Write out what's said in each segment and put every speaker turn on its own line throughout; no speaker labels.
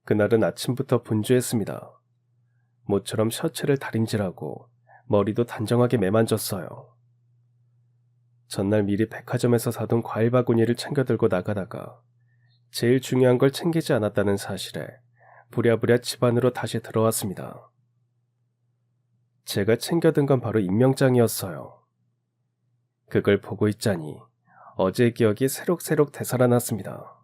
그날은 아침부터 분주했습니다. 모처럼 셔츠를 다림질하고 머리도 단정하게 매만졌어요. 전날 미리 백화점에서 사둔 과일 바구니를 챙겨 들고 나가다가 제일 중요한 걸 챙기지 않았다는 사실에 부랴부랴 집 안으로 다시 들어왔습니다. 제가 챙겨든 건 바로 임명장이었어요. 그걸 보고 있자니 어제의 기억이 새록새록 되살아났습니다.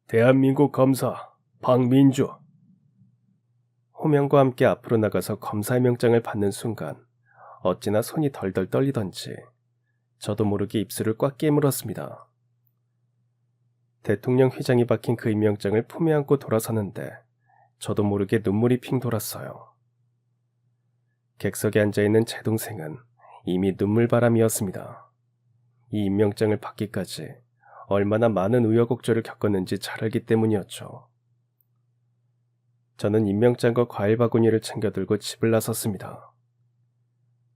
대한민국 검사 박민주. 호명과 함께 앞으로 나가서 검사의 명장을 받는 순간 어찌나 손이 덜덜 떨리던지 저도 모르게 입술을 꽉 깨물었습니다. 대통령 휘장이 박힌 그 임명장을 품에 안고 돌아서는데 저도 모르게 눈물이 핑 돌았어요. 객석에 앉아있는 제 동생은 이미 눈물바람이었습니다. 이 임명장을 받기까지 얼마나 많은 우여곡절을 겪었는지 잘 알기 때문이었죠. 저는 임명장과 과일 바구니를 챙겨 들고 집을 나섰습니다.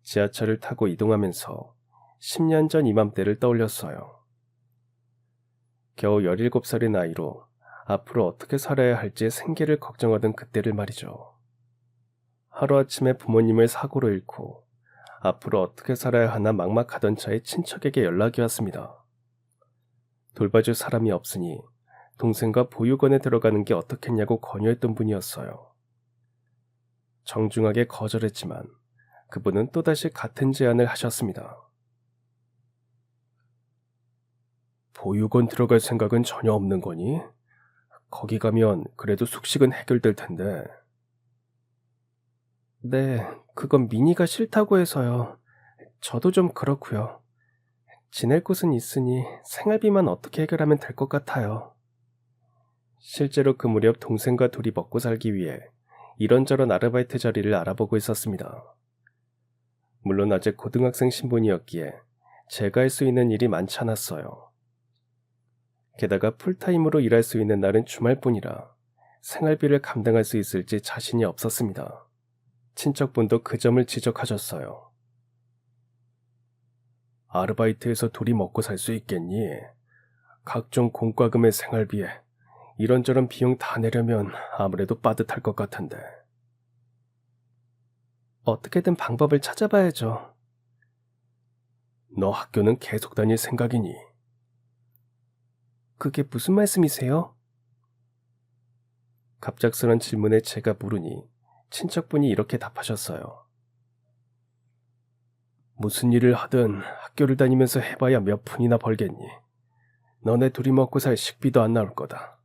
지하철을 타고 이동하면서 10년 전 이맘때를 떠올렸어요. 겨우 17살의 나이로 앞으로 어떻게 살아야 할지 생계를 걱정하던 그때를 말이죠. 하루아침에 부모님을 사고로 잃고 앞으로 어떻게 살아야 하나 막막하던 차에 친척에게 연락이 왔습니다. 돌봐줄 사람이 없으니 동생과 보육원에 들어가는 게 어떻겠냐고 권유했던 분이었어요. 정중하게 거절했지만 그분은 또다시 같은 제안을 하셨습니다. 보육원 들어갈 생각은 전혀 없는 거니? 거기 가면 그래도 숙식은 해결될 텐데. 네, 그건 미니가 싫다고 해서요. 저도 좀 그렇고요. 지낼 곳은 있으니 생활비만 어떻게 해결하면 될 것 같아요. 실제로 그 무렵 동생과 둘이 먹고 살기 위해 이런저런 아르바이트 자리를 알아보고 있었습니다. 물론 아직 고등학생 신분이었기에 제가 할 수 있는 일이 많지 않았어요. 게다가 풀타임으로 일할 수 있는 날은 주말뿐이라 생활비를 감당할 수 있을지 자신이 없었습니다. 친척분도 그 점을 지적하셨어요. 아르바이트에서 둘이 먹고 살 수 있겠니? 각종 공과금의 생활비에 이런저런 비용 다 내려면 아무래도 빠듯할 것 같은데. 어떻게든 방법을 찾아봐야죠. 너 학교는 계속 다닐 생각이니? 그게 무슨 말씀이세요? 갑작스런 질문에 제가 물으니 친척분이 이렇게 답하셨어요. 무슨 일을 하든 학교를 다니면서 해봐야 몇 푼이나 벌겠니? 너네 둘이 먹고 살 식비도 안 나올 거다.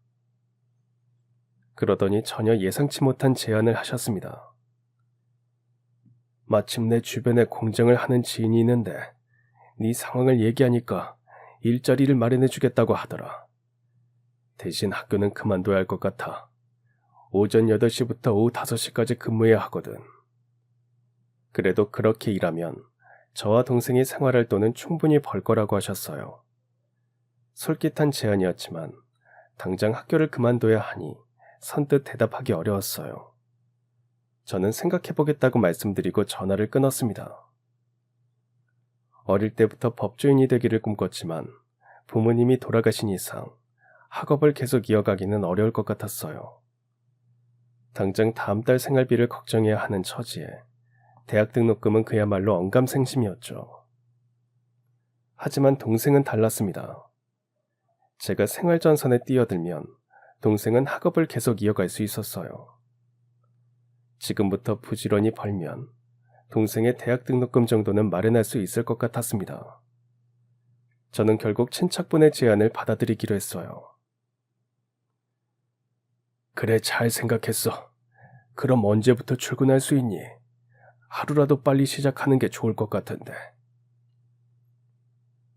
그러더니 전혀 예상치 못한 제안을 하셨습니다. 마침 내 주변에 공장을 하는 지인이 있는데 네 상황을 얘기하니까 일자리를 마련해주겠다고 하더라. 대신 학교는 그만둬야 할 것 같아. 오전 8시부터 오후 5시까지 근무해야 하거든. 그래도 그렇게 일하면 저와 동생이 생활할 돈은 충분히 벌 거라고 하셨어요. 솔깃한 제안이었지만 당장 학교를 그만둬야 하니 선뜻 대답하기 어려웠어요. 저는 생각해보겠다고 말씀드리고 전화를 끊었습니다. 어릴 때부터 법조인이 되기를 꿈꿨지만 부모님이 돌아가신 이상 학업을 계속 이어가기는 어려울 것 같았어요. 당장 다음 달 생활비를 걱정해야 하는 처지에 대학 등록금은 그야말로 언감생심이었죠. 하지만 동생은 달랐습니다. 제가 생활전선에 뛰어들면 동생은 학업을 계속 이어갈 수 있었어요. 지금부터 부지런히 벌면 동생의 대학 등록금 정도는 마련할 수 있을 것 같았습니다. 저는 결국 친척분의 제안을 받아들이기로 했어요. 그래, 잘 생각했어. 그럼 언제부터 출근할 수 있니? 하루라도 빨리 시작하는 게 좋을 것 같은데.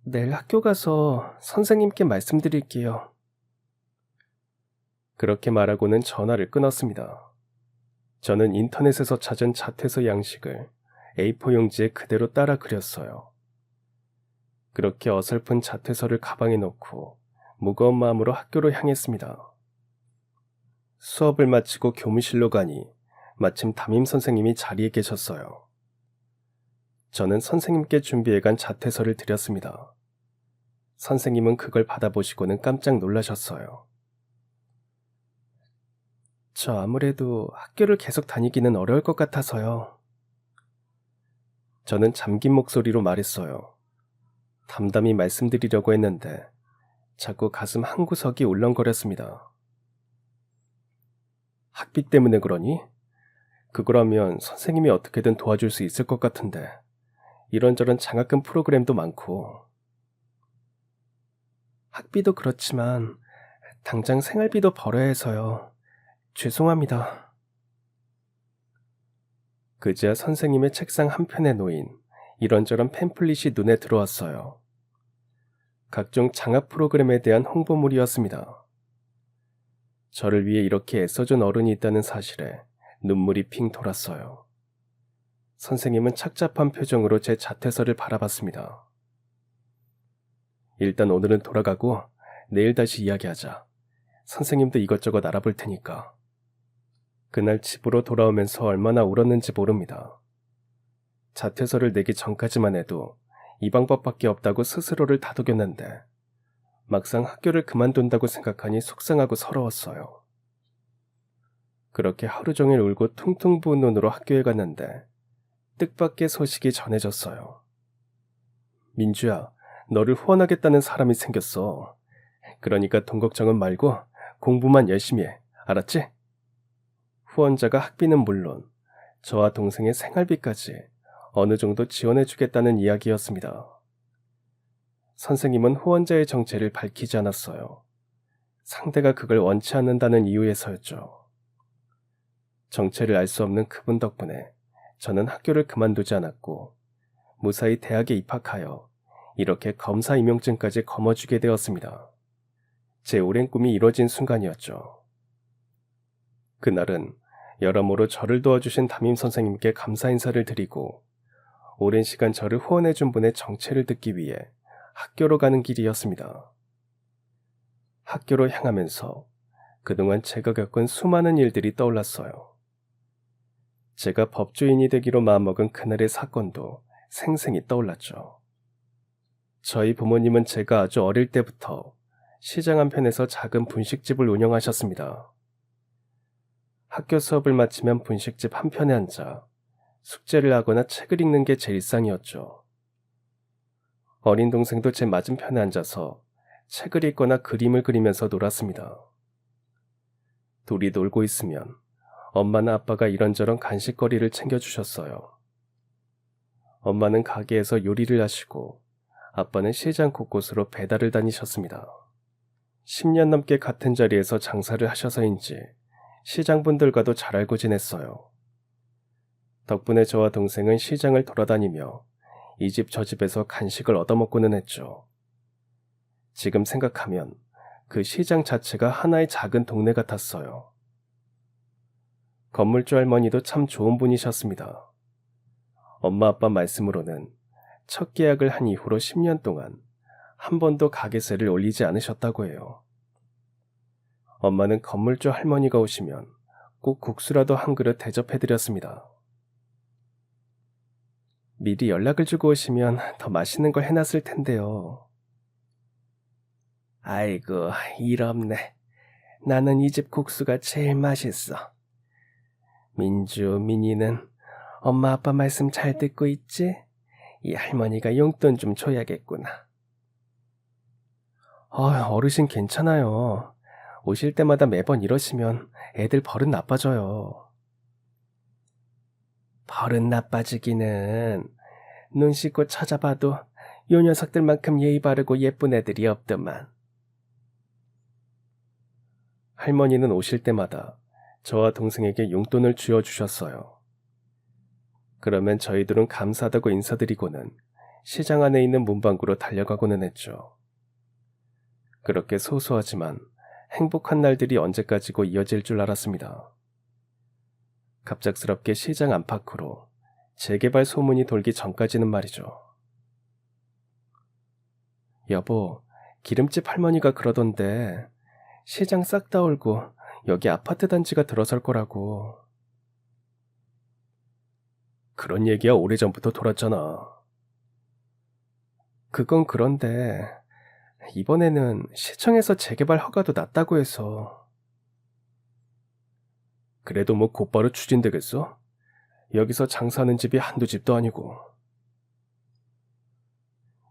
내일 학교 가서 선생님께 말씀드릴게요. 그렇게 말하고는 전화를 끊었습니다. 저는 인터넷에서 찾은 자퇴서 양식을 A4 용지에 그대로 따라 그렸어요. 그렇게 어설픈 자퇴서를 가방에 넣고 무거운 마음으로 학교로 향했습니다. 수업을 마치고 교무실로 가니 마침 담임 선생님이 자리에 계셨어요. 저는 선생님께 준비해간 자퇴서를 드렸습니다. 선생님은 그걸 받아보시고는 깜짝 놀라셨어요. 저 아무래도 학교를 계속 다니기는 어려울 것 같아서요. 저는 잠긴 목소리로 말했어요. 담담히 말씀드리려고 했는데 자꾸 가슴 한구석이 울렁거렸습니다. 학비 때문에 그러니? 그거라면 선생님이 어떻게든 도와줄 수 있을 것 같은데 이런저런 장학금 프로그램도 많고. 학비도 그렇지만 당장 생활비도 벌어야 해서요. 죄송합니다. 그제야 선생님의 책상 한편에 놓인 이런저런 팸플릿이 눈에 들어왔어요. 각종 장학 프로그램에 대한 홍보물이었습니다. 저를 위해 이렇게 애써준 어른이 있다는 사실에 눈물이 핑 돌았어요. 선생님은 착잡한 표정으로 제 자퇴서를 바라봤습니다. 일단 오늘은 돌아가고 내일 다시 이야기하자. 선생님도 이것저것 알아볼 테니까. 그날 집으로 돌아오면서 얼마나 울었는지 모릅니다. 자퇴서를 내기 전까지만 해도 이 방법밖에 없다고 스스로를 다독였는데 막상 학교를 그만둔다고 생각하니 속상하고 서러웠어요. 그렇게 하루 종일 울고 퉁퉁 부은 눈으로 학교에 갔는데 뜻밖의 소식이 전해졌어요. 민주야, 너를 후원하겠다는 사람이 생겼어. 그러니까 돈 걱정은 말고 공부만 열심히 해. 알았지? 후원자가 학비는 물론 저와 동생의 생활비까지 어느 정도 지원해주겠다는 이야기였습니다. 선생님은 후원자의 정체를 밝히지 않았어요. 상대가 그걸 원치 않는다는 이유에서였죠. 정체를 알 수 없는 그분 덕분에 저는 학교를 그만두지 않았고 무사히 대학에 입학하여 이렇게 검사 임용증까지 거머쥐게 되었습니다. 제 오랜 꿈이 이뤄진 순간이었죠. 그날은 여러모로 저를 도와주신 담임 선생님께 감사 인사를 드리고 오랜 시간 저를 후원해준 분의 정체를 듣기 위해 학교로 가는 길이었습니다. 학교로 향하면서 그동안 제가 겪은 수많은 일들이 떠올랐어요. 제가 법조인이 되기로 마음먹은 그날의 사건도 생생히 떠올랐죠. 저희 부모님은 제가 아주 어릴 때부터 시장 한편에서 작은 분식집을 운영하셨습니다. 학교 수업을 마치면 분식집 한편에 앉아 숙제를 하거나 책을 읽는 게 제 일상이었죠. 어린 동생도 제 맞은편에 앉아서 책을 읽거나 그림을 그리면서 놀았습니다. 둘이 놀고 있으면 엄마나 아빠가 이런저런 간식거리를 챙겨주셨어요. 엄마는 가게에서 요리를 하시고 아빠는 시장 곳곳으로 배달을 다니셨습니다. 10년 넘게 같은 자리에서 장사를 하셔서인지 시장분들과도 잘 알고 지냈어요. 덕분에 저와 동생은 시장을 돌아다니며 이 집 저 집에서 간식을 얻어먹고는 했죠. 지금 생각하면 그 시장 자체가 하나의 작은 동네 같았어요. 건물주 할머니도 참 좋은 분이셨습니다. 엄마 아빠 말씀으로는 첫 계약을 한 이후로 10년 동안 한 번도 가게세를 올리지 않으셨다고 해요. 엄마는 건물주 할머니가 오시면 꼭 국수라도 한 그릇 대접해드렸습니다. 미리 연락을 주고 오시면 더 맛있는 걸 해놨을 텐데요. 아이고, 일 없네. 나는 이 집 국수가 제일 맛있어. 민주, 민이는 엄마 아빠 말씀 잘 듣고 있지? 이 할머니가 용돈 좀 줘야겠구나. 어르신 괜찮아요. 오실 때마다 매번 이러시면 애들 버릇 나빠져요. 버릇 나빠지기는 눈 씻고 찾아봐도 요 녀석들만큼 예의 바르고 예쁜 애들이 없더만. 할머니는 오실 때마다 저와 동생에게 용돈을 쥐어주셨어요. 그러면 저희들은 감사하다고 인사드리고는 시장 안에 있는 문방구로 달려가고는 했죠. 그렇게 소소하지만 행복한 날들이 언제까지고 이어질 줄 알았습니다. 갑작스럽게 시장 안팎으로 재개발 소문이 돌기 전까지는 말이죠. 여보, 기름집 할머니가 그러던데 시장 싹 다 올고 여기 아파트 단지가 들어설 거라고. 그런 얘기야 오래전부터 돌았잖아. 그건 그런데 이번에는 시청에서 재개발 허가도 났다고 해서. 그래도 뭐 곧바로 추진되겠어? 여기서 장사하는 집이 한두 집도 아니고.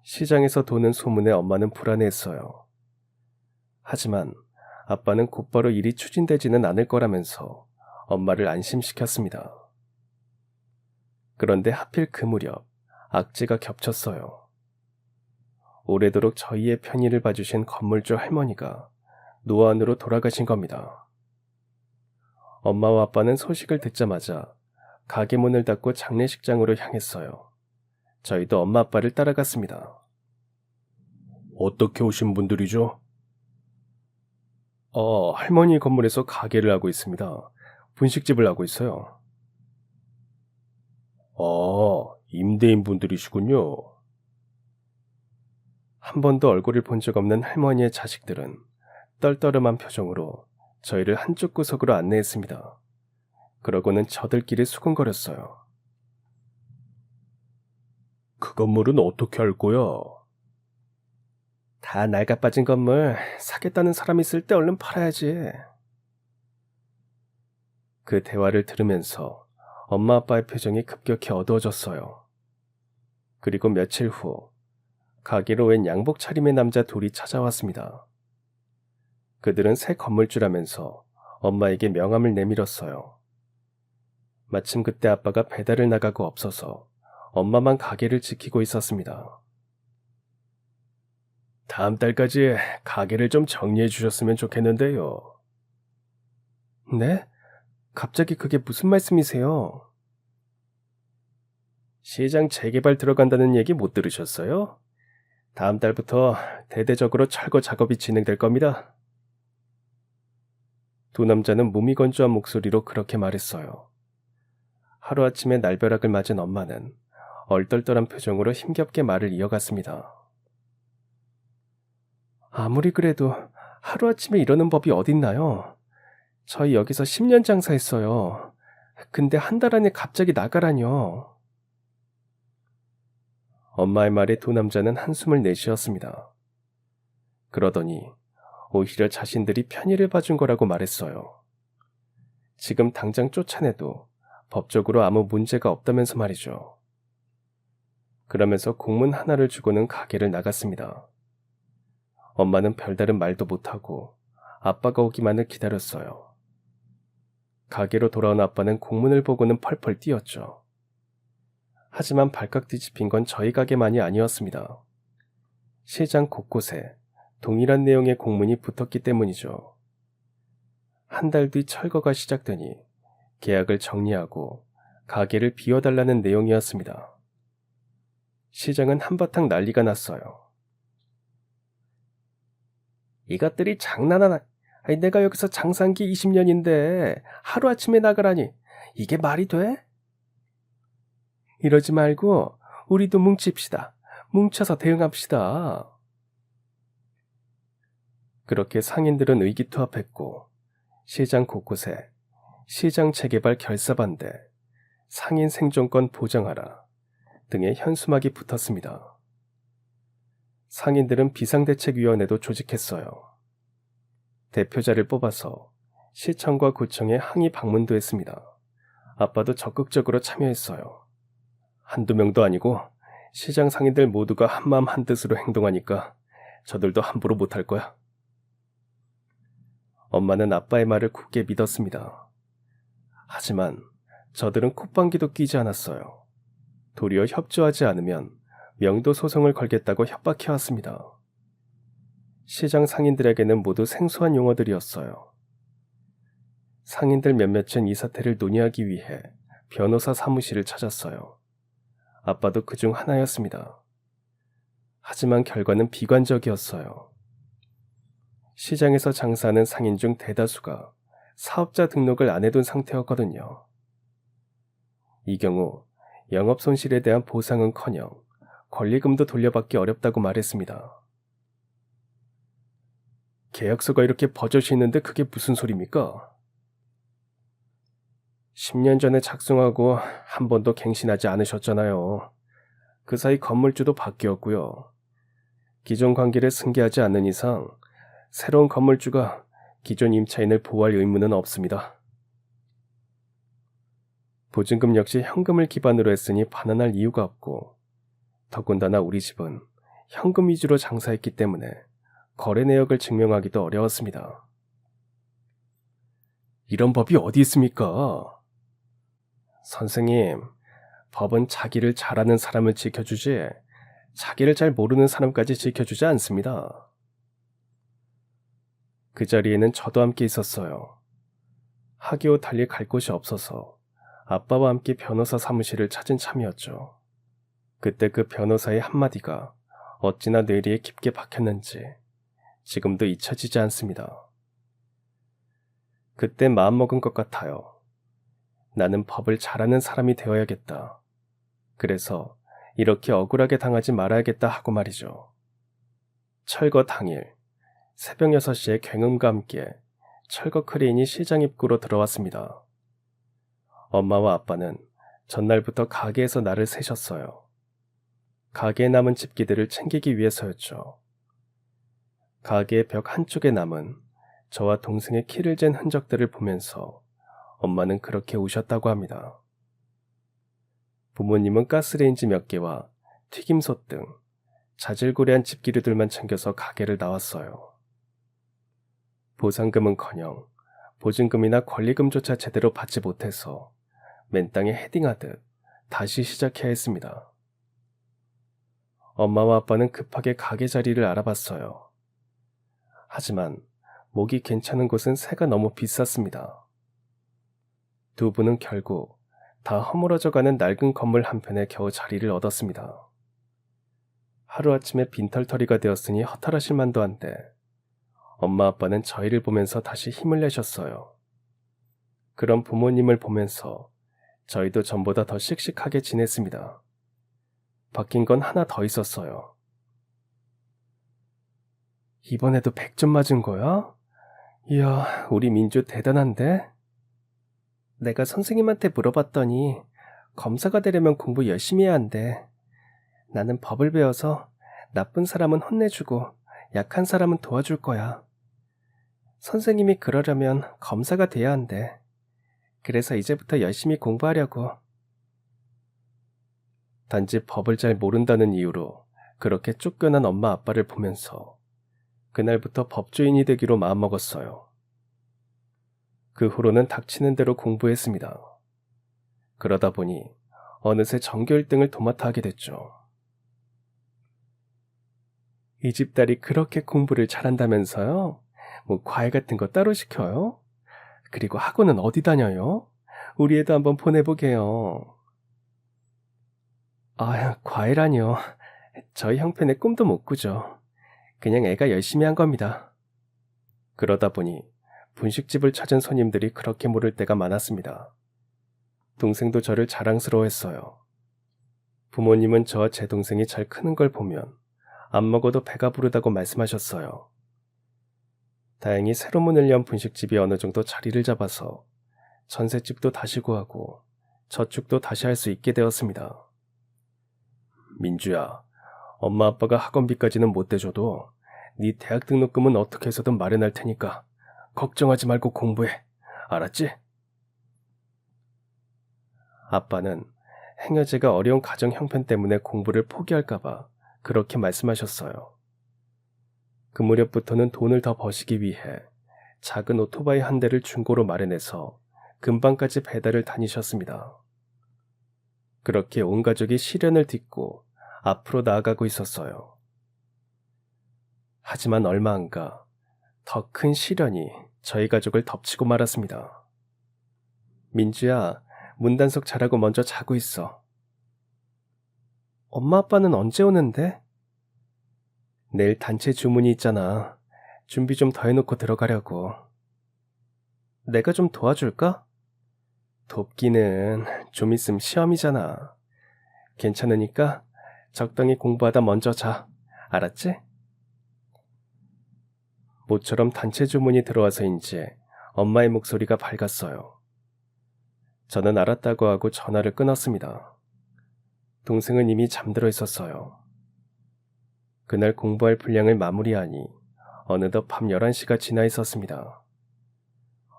시장에서 도는 소문에 엄마는 불안해했어요. 하지만 아빠는 곧바로 일이 추진되지는 않을 거라면서 엄마를 안심시켰습니다. 그런데 하필 그 무렵 악재가 겹쳤어요. 오래도록 저희의 편의를 봐주신 건물주 할머니가 노안으로 돌아가신 겁니다. 엄마와 아빠는 소식을 듣자마자 가게 문을 닫고 장례식장으로 향했어요. 저희도 엄마 아빠를 따라갔습니다. 어떻게 오신 분들이죠? 할머니 건물에서 가게를 하고 있습니다. 분식집을 하고 있어요. 임대인 분들이시군요. 한 번도 얼굴을 본 적 없는 할머니의 자식들은 떨떠름한 표정으로 저희를 한쪽 구석으로 안내했습니다. 그러고는 저들끼리 수군거렸어요. 그 건물은 어떻게 할 거야? 다 낡아빠진 건물 사겠다는 사람 있을 때 얼른 팔아야지. 그 대화를 들으면서 엄마 아빠의 표정이 급격히 어두워졌어요. 그리고 며칠 후 가게로 웬 양복 차림의 남자 둘이 찾아왔습니다. 그들은 새 건물주라면서 엄마에게 명함을 내밀었어요. 마침 그때 아빠가 배달을 나가고 없어서 엄마만 가게를 지키고 있었습니다. 다음 달까지 가게를 좀 정리해 주셨으면 좋겠는데요. 네? 갑자기 그게 무슨 말씀이세요? 시장 재개발 들어간다는 얘기 못 들으셨어요? 다음 달부터 대대적으로 철거 작업이 진행될 겁니다. 두 남자는 무미건조한 목소리로 그렇게 말했어요. 하루아침에 날벼락을 맞은 엄마는 얼떨떨한 표정으로 힘겹게 말을 이어갔습니다. 아무리 그래도 하루아침에 이러는 법이 어딨나요? 저희 여기서 10년 장사했어요. 근데 한 달 안에 갑자기 나가라뇨. 엄마의 말에 두 남자는 한숨을 내쉬었습니다. 그러더니 오히려 자신들이 편의를 봐준 거라고 말했어요. 지금 당장 쫓아내도 법적으로 아무 문제가 없다면서 말이죠. 그러면서 공문 하나를 주고는 가게를 나갔습니다. 엄마는 별다른 말도 못하고 아빠가 오기만을 기다렸어요. 가게로 돌아온 아빠는 공문을 보고는 펄펄 뛰었죠. 하지만 발칵 뒤집힌 건 저희 가게만이 아니었습니다. 시장 곳곳에 동일한 내용의 공문이 붙었기 때문이죠. 한 달 뒤 철거가 시작되니 계약을 정리하고 가게를 비워달라는 내용이었습니다. 시장은 한바탕 난리가 났어요. 이것들이 장난하나? 내가 여기서 장사한 게 20년인데 하루아침에 나가라니 이게 말이 돼? 이러지 말고 우리도 뭉칩시다. 뭉쳐서 대응합시다. 그렇게 상인들은 의기투합했고 시장 곳곳에 시장 재개발 결사반대, 상인 생존권 보장하라 등의 현수막이 붙었습니다. 상인들은 비상대책위원회도 조직했어요. 대표자를 뽑아서 시청과 구청에 항의 방문도 했습니다. 아빠도 적극적으로 참여했어요. 한두 명도 아니고 시장 상인들 모두가 한마음 한뜻으로 행동하니까 저들도 함부로 못할 거야. 엄마는 아빠의 말을 굳게 믿었습니다. 하지만 저들은 콧방귀도 끼지 않았어요. 도리어 협조하지 않으면 명도 소송을 걸겠다고 협박해왔습니다. 시장 상인들에게는 모두 생소한 용어들이었어요. 상인들 몇몇은 이 사태를 논의하기 위해 변호사 사무실을 찾았어요. 아빠도 그중 하나였습니다. 하지만 결과는 비관적이었어요. 시장에서 장사하는 상인 중 대다수가 사업자 등록을 안 해둔 상태였거든요. 이 경우 영업 손실에 대한 보상은커녕 권리금도 돌려받기 어렵다고 말했습니다. 계약서가 이렇게 버젓이 있는데 그게 무슨 소리입니까? 10년 전에 작성하고 한 번도 갱신하지 않으셨잖아요. 그 사이 건물주도 바뀌었고요. 기존 관계를 승계하지 않는 이상 새로운 건물주가 기존 임차인을 보호할 의무는 없습니다. 보증금 역시 현금을 기반으로 했으니 반환할 이유가 없고, 더군다나 우리 집은 현금 위주로 장사했기 때문에 거래 내역을 증명하기도 어려웠습니다. 이런 법이 어디 있습니까? 선생님, 법은 자기를 잘 아는 사람을 지켜주지 자기를 잘 모르는 사람까지 지켜주지 않습니다. 그 자리에는 저도 함께 있었어요. 하기호 달리 갈 곳이 없어서 아빠와 함께 변호사 사무실을 찾은 참이었죠. 그때 그 변호사의 한마디가 어찌나 뇌리에 깊게 박혔는지 지금도 잊혀지지 않습니다. 그때 마음먹은 것 같아요. 나는 법을 잘 아는 사람이 되어야겠다. 그래서 이렇게 억울하게 당하지 말아야겠다 하고 말이죠. 철거 당일 새벽 6시에 굉음과 함께 철거 크레인이 시장 입구로 들어왔습니다. 엄마와 아빠는 전날부터 가게에서 날을 새셨어요. 가게에 남은 집기들을 챙기기 위해서였죠. 가게의 벽 한쪽에 남은 저와 동생의 키를 잰 흔적들을 보면서 엄마는 그렇게 우셨다고 합니다. 부모님은 가스레인지 몇 개와 튀김솥 등 자질구레한 집기류들만 챙겨서 가게를 나왔어요. 보상금은커녕 보증금이나 권리금조차 제대로 받지 못해서 맨땅에 헤딩하듯 다시 시작해야 했습니다. 엄마와 아빠는 급하게 가게 자리를 알아봤어요. 하지만 목이 괜찮은 곳은 새가 너무 비쌌습니다. 두 분은 결국 다 허물어져가는 낡은 건물 한편에 겨우 자리를 얻었습니다. 하루아침에 빈털터리가 되었으니 허탈하실 만도 한데 엄마 아빠는 저희를 보면서 다시 힘을 내셨어요. 그런 부모님을 보면서 저희도 전보다 더 씩씩하게 지냈습니다. 바뀐 건 하나 더 있었어요. 이번에도 100점 맞은 거야? 이야, 우리 민주 대단한데? 내가 선생님한테 물어봤더니 검사가 되려면 공부 열심히 해야 한대. 나는 법을 배워서 나쁜 사람은 혼내주고 약한 사람은 도와줄 거야. 선생님이 그러려면 검사가 돼야 한대. 그래서 이제부터 열심히 공부하려고. 단지 법을 잘 모른다는 이유로 그렇게 쫓겨난 엄마 아빠를 보면서 그날부터 법조인이 되기로 마음먹었어요. 그 후로는 닥치는 대로 공부했습니다. 그러다 보니 어느새 전교 1등을 도맡아 하게 됐죠. 이 집 딸이 그렇게 공부를 잘한다면서요? 뭐 과외 같은 거 따로 시켜요? 그리고 학원은 어디 다녀요? 우리 애도 한번 보내보게요. 아휴, 과외라뇨. 저희 형편의 꿈도 못 꾸죠. 그냥 애가 열심히 한 겁니다. 그러다 보니 분식집을 찾은 손님들이 그렇게 물을 때가 많았습니다. 동생도 저를 자랑스러워했어요. 부모님은 저와 제 동생이 잘 크는 걸 보면 안 먹어도 배가 부르다고 말씀하셨어요. 다행히 새로 문을 연 분식집이 어느 정도 자리를 잡아서 전셋집도 다시 구하고 저축도 다시 할 수 있게 되었습니다. 민주야, 엄마 아빠가 학원비까지는 못 대줘도 네 대학 등록금은 어떻게 해서든 마련할 테니까 걱정하지 말고 공부해. 알았지? 아빠는 행여제가 어려운 가정 형편 때문에 공부를 포기할까봐 그렇게 말씀하셨어요. 그 무렵부터는 돈을 더 버시기 위해 작은 오토바이 한 대를 중고로 마련해서 근방까지 배달을 다니셨습니다. 그렇게 온 가족이 시련을 딛고 앞으로 나아가고 있었어요. 하지만 얼마 안가 더 큰 시련이 저희 가족을 덮치고 말았습니다. 민주야, 문단속 잘하고 먼저 자고 있어. 엄마 아빠는 언제 오는데? 내일 단체 주문이 있잖아. 준비 좀 더 해놓고 들어가려고. 내가 좀 도와줄까? 돕기는 좀 있으면 시험이잖아. 괜찮으니까 적당히 공부하다 먼저 자. 알았지? 모처럼 단체 주문이 들어와서인지 엄마의 목소리가 밝았어요. 저는 알았다고 하고 전화를 끊었습니다. 동생은 이미 잠들어 있었어요. 그날 공부할 분량을 마무리하니 어느덧 밤 11시가 지나 있었습니다.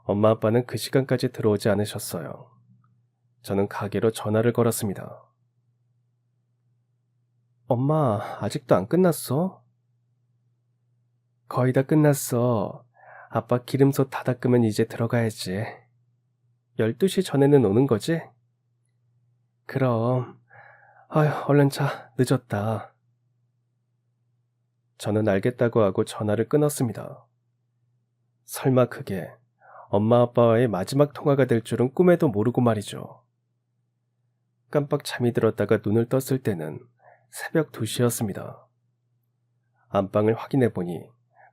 엄마 아빠는 그 시간까지 들어오지 않으셨어요. 저는 가게로 전화를 걸었습니다. 엄마, 아직도 안 끝났어? 거의 다 끝났어. 아빠 기름솥 다 닦으면 이제 들어가야지. 12시 전에는 오는 거지? 그럼. 아휴, 얼른 자, 늦었다. 저는 알겠다고 하고 전화를 끊었습니다. 설마 그게 엄마 아빠와의 마지막 통화가 될 줄은 꿈에도 모르고 말이죠. 깜빡 잠이 들었다가 눈을 떴을 때는 새벽 2시였습니다. 안방을 확인해 보니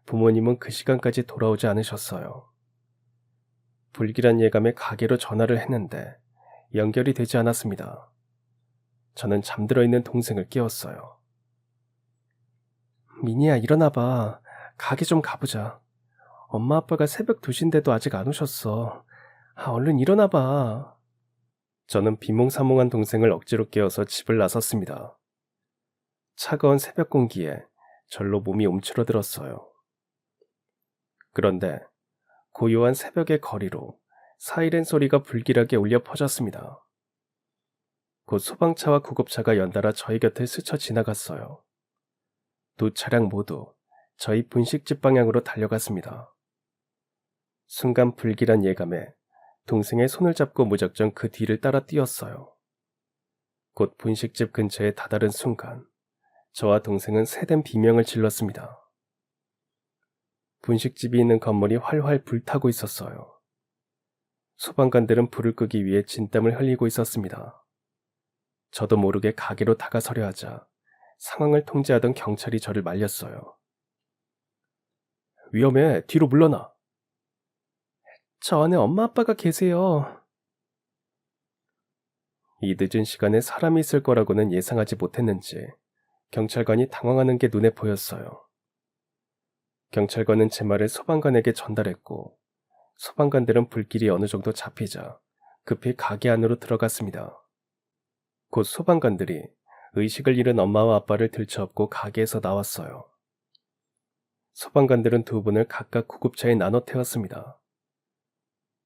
부모님은 그 시간까지 돌아오지 않으셨어요. 불길한 예감에 가게로 전화를 했는데 연결이 되지 않았습니다. 저는 잠들어 있는 동생을 깨웠어요. 미니야, 일어나봐. 가게 좀 가보자. 엄마 아빠가 새벽 2시인데도 아직 안 오셨어. 얼른 일어나봐. 저는 비몽사몽한 동생을 억지로 깨워서 집을 나섰습니다. 차가운 새벽 공기에 절로 몸이 움츠러들었어요. 그런데 고요한 새벽의 거리로 사이렌 소리가 불길하게 울려 퍼졌습니다. 곧 소방차와 구급차가 연달아 저희 곁을 스쳐 지나갔어요. 두 차량 모두 저희 분식집 방향으로 달려갔습니다. 순간 불길한 예감에 동생의 손을 잡고 무작정 그 뒤를 따라 뛰었어요. 곧 분식집 근처에 다다른 순간 저와 동생은 새된 비명을 질렀습니다. 분식집이 있는 건물이 활활 불타고 있었어요. 소방관들은 불을 끄기 위해 진땀을 흘리고 있었습니다. 저도 모르게 가게로 다가서려 하자 상황을 통제하던 경찰이 저를 말렸어요. 위험해, 뒤로 물러나. 저 안에 엄마 아빠가 계세요. 이 늦은 시간에 사람이 있을 거라고는 예상하지 못했는지 경찰관이 당황하는 게 눈에 보였어요. 경찰관은 제 말을 소방관에게 전달했고 소방관들은 불길이 어느 정도 잡히자 급히 가게 안으로 들어갔습니다. 곧 소방관들이 의식을 잃은 엄마와 아빠를 들쳐업고 가게에서 나왔어요. 소방관들은 두 분을 각각 구급차에 나눠 태웠습니다.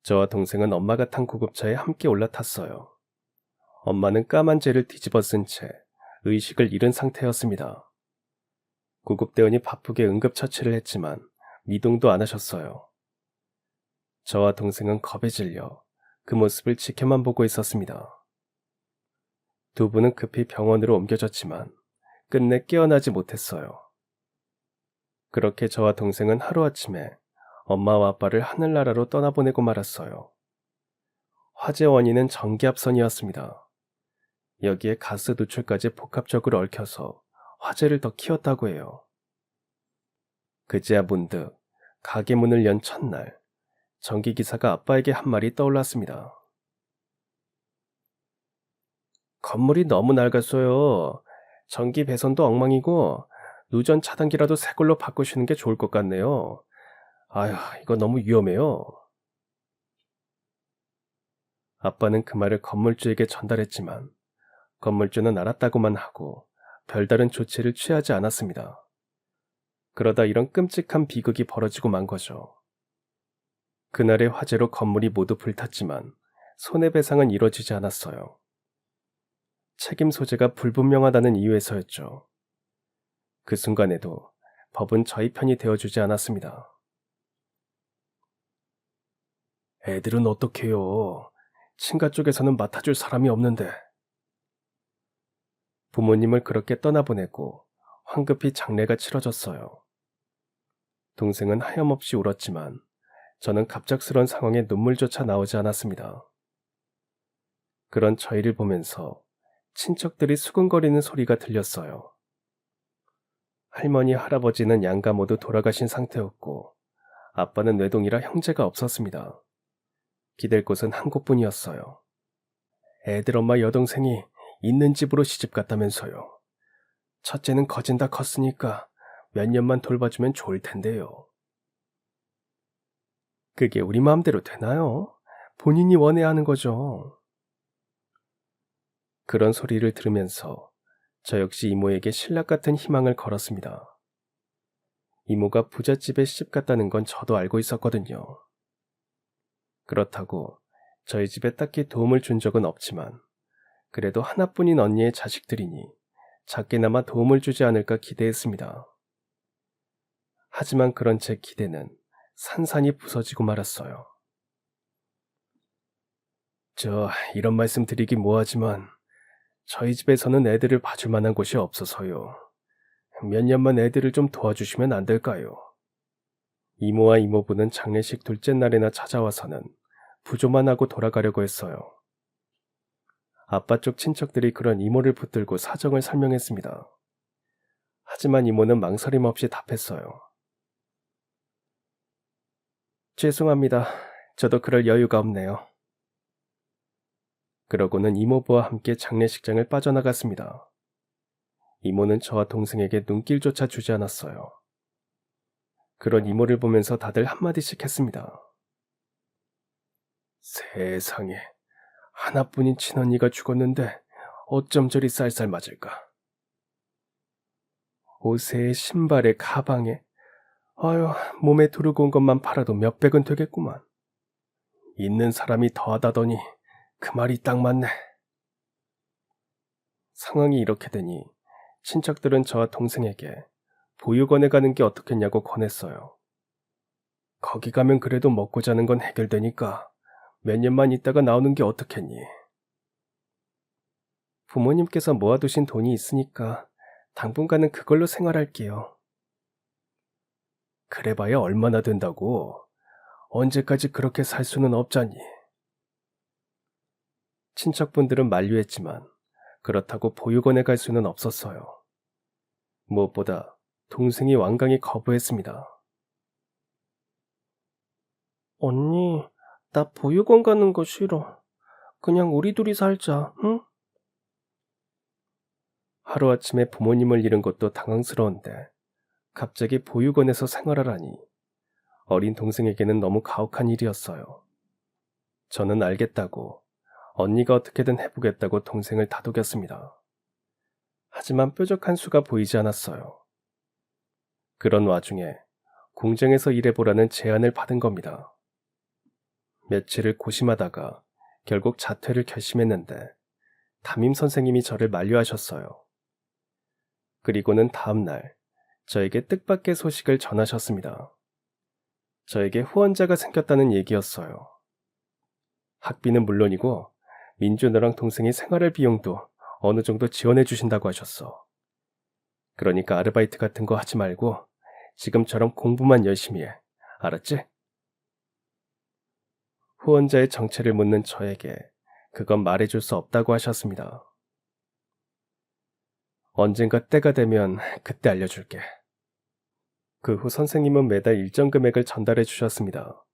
저와 동생은 엄마가 탄 구급차에 함께 올라탔어요. 엄마는 까만 재를 뒤집어 쓴 채 의식을 잃은 상태였습니다. 구급대원이 바쁘게 응급처치를 했지만 미동도 안 하셨어요. 저와 동생은 겁에 질려 그 모습을 지켜만 보고 있었습니다. 두 분은 급히 병원으로 옮겨졌지만 끝내 깨어나지 못했어요. 그렇게 저와 동생은 하루아침에 엄마와 아빠를 하늘나라로 떠나보내고 말았어요. 화재 원인은 전기압선이었습니다. 여기에 가스 누출까지 복합적으로 얽혀서 화재를 더 키웠다고 해요. 그제야 문득 가게 문을 연 첫날 전기기사가 아빠에게 한 말이 떠올랐습니다. 건물이 너무 낡았어요. 전기 배선도 엉망이고 누전 차단기라도 새 걸로 바꾸시는 게 좋을 것 같네요. 아휴, 이거 너무 위험해요. 아빠는 그 말을 건물주에게 전달했지만 건물주는 알았다고만 하고 별다른 조치를 취하지 않았습니다. 그러다 이런 끔찍한 비극이 벌어지고 만 거죠. 그날의 화재로 건물이 모두 불탔지만 손해배상은 이루어지지 않았어요. 책임 소재가 불분명하다는 이유에서였죠. 그 순간에도 법은 저희 편이 되어주지 않았습니다. 애들은 어떡해요? 친가 쪽에서는 맡아줄 사람이 없는데. 부모님을 그렇게 떠나보내고 황급히 장례가 치러졌어요. 동생은 하염없이 울었지만 저는 갑작스런 상황에 눈물조차 나오지 않았습니다. 그런 저희를 보면서 친척들이 수근거리는 소리가 들렸어요. 할머니, 할아버지는 양가 모두 돌아가신 상태였고 아빠는 외동이라 형제가 없었습니다. 기댈 곳은 한 곳뿐이었어요. 애들 엄마 여동생이 있는 집으로 시집 갔다면서요. 첫째는 거진 다 컸으니까 몇 년만 돌봐주면 좋을 텐데요. 그게 우리 마음대로 되나요? 본인이 원해야 하는 거죠. 그런 소리를 들으면서 저 역시 이모에게 신락 같은 희망을 걸었습니다. 이모가 부잣집에 시집 갔다는 건 저도 알고 있었거든요. 그렇다고 저희 집에 딱히 도움을 준 적은 없지만 그래도 하나뿐인 언니의 자식들이니 작게나마 도움을 주지 않을까 기대했습니다. 하지만 그런 제 기대는 산산이 부서지고 말았어요. 이런 말씀 드리기 뭐하지만 저희 집에서는 애들을 봐줄 만한 곳이 없어서요. 몇 년만 애들을 좀 도와주시면 안 될까요? 이모와 이모부는 장례식 둘째 날에나 찾아와서는 부조만 하고 돌아가려고 했어요. 아빠 쪽 친척들이 그런 이모를 붙들고 사정을 설명했습니다. 하지만 이모는 망설임 없이 답했어요. 죄송합니다. 저도 그럴 여유가 없네요. 그러고는 이모부와 함께 장례식장을 빠져나갔습니다. 이모는 저와 동생에게 눈길조차 주지 않았어요. 그런 이모를 보면서 다들 한마디씩 했습니다. 세상에, 하나뿐인 친언니가 죽었는데 어쩜 저리 쌀쌀 맞을까? 옷에 신발에 가방에 아유, 몸에 두르고 온 것만 팔아도 몇백은 되겠구만. 있는 사람이 더하다더니 그 말이 딱 맞네. 상황이 이렇게 되니 친척들은 저와 동생에게 보육원에 가는 게 어떻겠냐고 권했어요. 거기 가면 그래도 먹고 자는 건 해결되니까 몇 년만 있다가 나오는 게 어떻겠니? 부모님께서 모아두신 돈이 있으니까 당분간은 그걸로 생활할게요. 그래봐야 얼마나 된다고? 언제까지 그렇게 살 수는 없잖니. 친척분들은 만류했지만 그렇다고 보육원에 갈 수는 없었어요. 무엇보다 동생이 완강히 거부했습니다. 언니, 나 보육원 가는 거 싫어. 그냥 우리 둘이 살자, 응? 하루아침에 부모님을 잃은 것도 당황스러운데 갑자기 보육원에서 생활하라니 어린 동생에게는 너무 가혹한 일이었어요. 저는 알겠다고, 언니가 어떻게든 해보겠다고 동생을 다독였습니다. 하지만 뾰족한 수가 보이지 않았어요. 그런 와중에 공장에서 일해보라는 제안을 받은 겁니다. 며칠을 고심하다가 결국 자퇴를 결심했는데 담임 선생님이 저를 만류하셨어요. 그리고는 다음 날 저에게 뜻밖의 소식을 전하셨습니다. 저에게 후원자가 생겼다는 얘기였어요. 학비는 물론이고 민주 너랑 동생이 생활할 비용도 어느 정도 지원해 주신다고 하셨어. 그러니까 아르바이트 같은 거 하지 말고 지금처럼 공부만 열심히 해. 알았지? 후원자의 정체를 묻는 저에게 그건 말해줄 수 없다고 하셨습니다. 언젠가 때가 되면 그때 알려줄게. 그 후 선생님은 매달 일정 금액을 전달해 주셨습니다.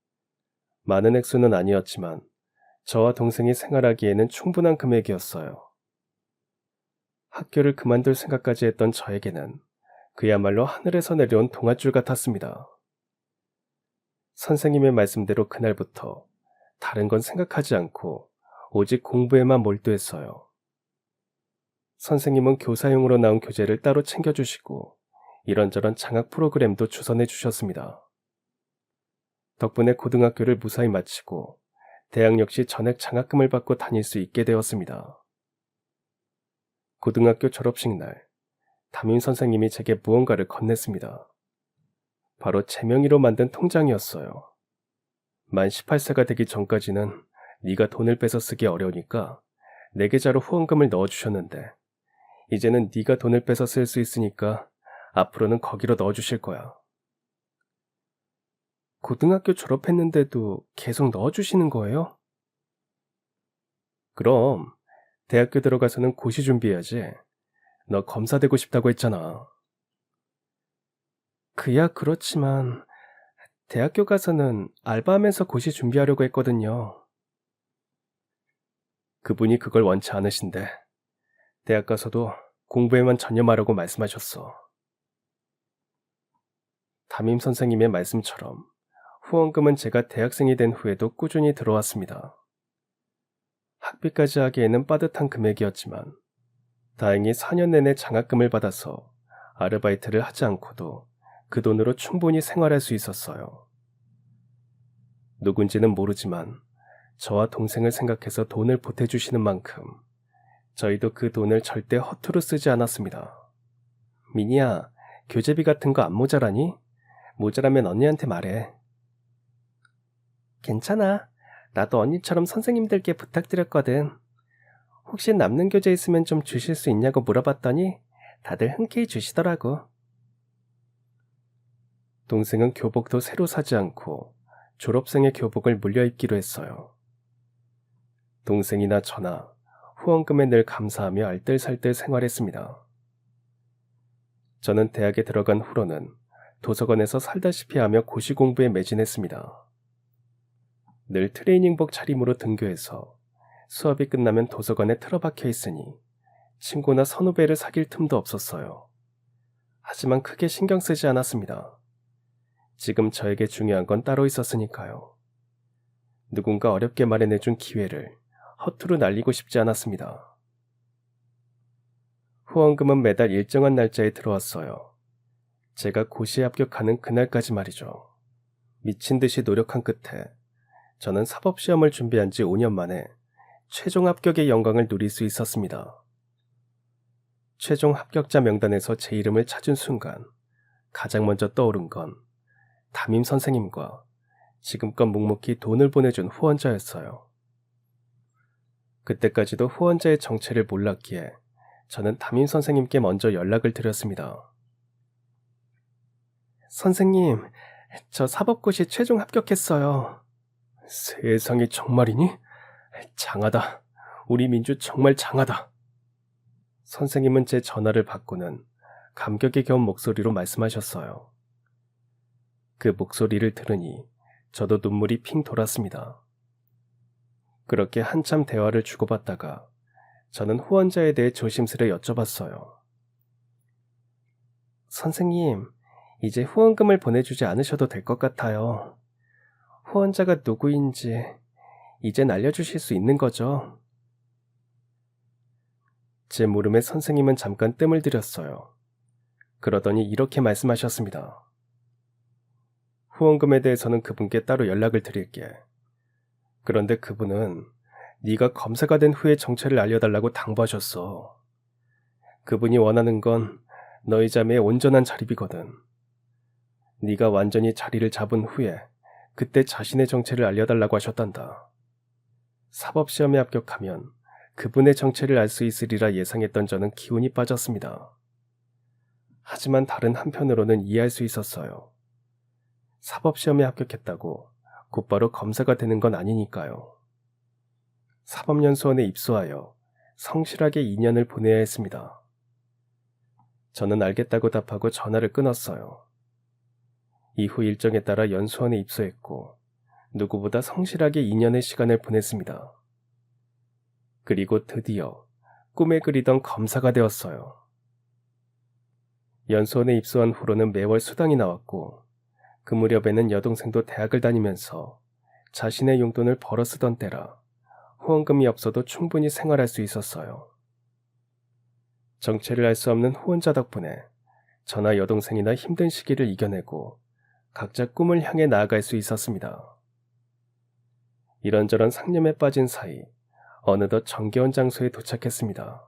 많은 액수는 아니었지만 저와 동생이 생활하기에는 충분한 금액이었어요. 학교를 그만둘 생각까지 했던 저에게는 그야말로 하늘에서 내려온 동아줄 같았습니다. 선생님의 말씀대로 그날부터 다른 건 생각하지 않고 오직 공부에만 몰두했어요. 선생님은 교사용으로 나온 교재를 따로 챙겨주시고 이런저런 장학 프로그램도 주선해 주셨습니다. 덕분에 고등학교를 무사히 마치고 대학 역시 전액 장학금을 받고 다닐 수 있게 되었습니다. 고등학교 졸업식 날 담임 선생님이 제게 무언가를 건넸습니다. 바로 제 명의로 만든 통장이었어요. 만 18세가 되기 전까지는 네가 돈을 빼서 쓰기 어려우니까 내 계좌로 후원금을 넣어주셨는데 이제는 네가 돈을 빼서 쓸 수 있으니까 앞으로는 거기로 넣어주실 거야. 고등학교 졸업했는데도 계속 넣어주시는 거예요? 그럼 대학교 들어가서는 고시 준비해야지. 너 검사 되고 싶다고 했잖아. 그야 그렇지만 대학교 가서는 알바하면서 고시 준비하려고 했거든요. 그분이 그걸 원치 않으신데 대학 가서도 공부에만 전념하라고 말씀하셨어. 담임 선생님의 말씀처럼 후원금은 제가 대학생이 된 후에도 꾸준히 들어왔습니다. 학비까지 하기에는 빠듯한 금액이었지만 다행히 4년 내내 장학금을 받아서 아르바이트를 하지 않고도 그 돈으로 충분히 생활할 수 있었어요. 누군지는 모르지만 저와 동생을 생각해서 돈을 보태주시는 만큼 저희도 그 돈을 절대 허투루 쓰지 않았습니다. 미니야, 교재비 같은 거 안 모자라니? 모자라면 언니한테 말해. 괜찮아. 나도 언니처럼 선생님들께 부탁드렸거든. 혹시 남는 교재 있으면 좀 주실 수 있냐고 물어봤더니 다들 흔쾌히 주시더라고. 동생은 교복도 새로 사지 않고 졸업생의 교복을 물려 입기로 했어요. 동생이나 저나 후원금에 늘 감사하며 알뜰살뜰 생활했습니다. 저는 대학에 들어간 후로는 도서관에서 살다시피 하며 고시 공부에 매진했습니다. 늘 트레이닝복 차림으로 등교해서 수업이 끝나면 도서관에 틀어박혀 있으니 친구나 선후배를 사귈 틈도 없었어요. 하지만 크게 신경 쓰지 않았습니다. 지금 저에게 중요한 건 따로 있었으니까요. 누군가 어렵게 마련해준 기회를 허투루 날리고 싶지 않았습니다. 후원금은 매달 일정한 날짜에 들어왔어요. 제가 고시에 합격하는 그날까지 말이죠. 미친 듯이 노력한 끝에 저는 사법시험을 준비한 지 5년 만에 최종 합격의 영광을 누릴 수 있었습니다. 최종 합격자 명단에서 제 이름을 찾은 순간 가장 먼저 떠오른 건 담임 선생님과 지금껏 묵묵히 돈을 보내준 후원자였어요. 그때까지도 후원자의 정체를 몰랐기에 저는 담임 선생님께 먼저 연락을 드렸습니다. 선생님, 저 사법고시 최종 합격했어요. 세상에 정말이니? 장하다. 우리 민주 정말 장하다. 선생님은 제 전화를 받고는 감격에 겨운 목소리로 말씀하셨어요. 그 목소리를 들으니 저도 눈물이 핑 돌았습니다. 그렇게 한참 대화를 주고받다가 저는 후원자에 대해 조심스레 여쭤봤어요. 선생님, 이제 후원금을 보내주지 않으셔도 될 것 같아요. 후원자가 누구인지 이젠 알려주실 수 있는 거죠? 제 물음에 선생님은 잠깐 뜸을 들였어요. 그러더니 이렇게 말씀하셨습니다. 후원금에 대해서는 그분께 따로 연락을 드릴게. 그런데 그분은 네가 검사가 된 후에 정체를 알려달라고 당부하셨어. 그분이 원하는 건 너희 자매의 온전한 자립이거든. 네가 완전히 자리를 잡은 후에 그때 자신의 정체를 알려달라고 하셨단다. 사법시험에 합격하면 그분의 정체를 알 수 있으리라 예상했던 저는 기운이 빠졌습니다. 하지만 다른 한편으로는 이해할 수 있었어요. 사법시험에 합격했다고 곧바로 검사가 되는 건 아니니까요. 사법연수원에 입소하여 성실하게 2년을 보내야 했습니다. 저는 알겠다고 답하고 전화를 끊었어요. 이후 일정에 따라 연수원에 입소했고 누구보다 성실하게 2년의 시간을 보냈습니다. 그리고 드디어 꿈에 그리던 검사가 되었어요. 연수원에 입소한 후로는 매월 수당이 나왔고 그 무렵에는 여동생도 대학을 다니면서 자신의 용돈을 벌어 쓰던 때라 후원금이 없어도 충분히 생활할 수 있었어요. 정체를 알 수 없는 후원자 덕분에 저나 여동생이나 힘든 시기를 이겨내고 각자 꿈을 향해 나아갈 수 있었습니다. 이런저런 상념에 빠진 사이 어느덧 정겨운 장소에 도착했습니다.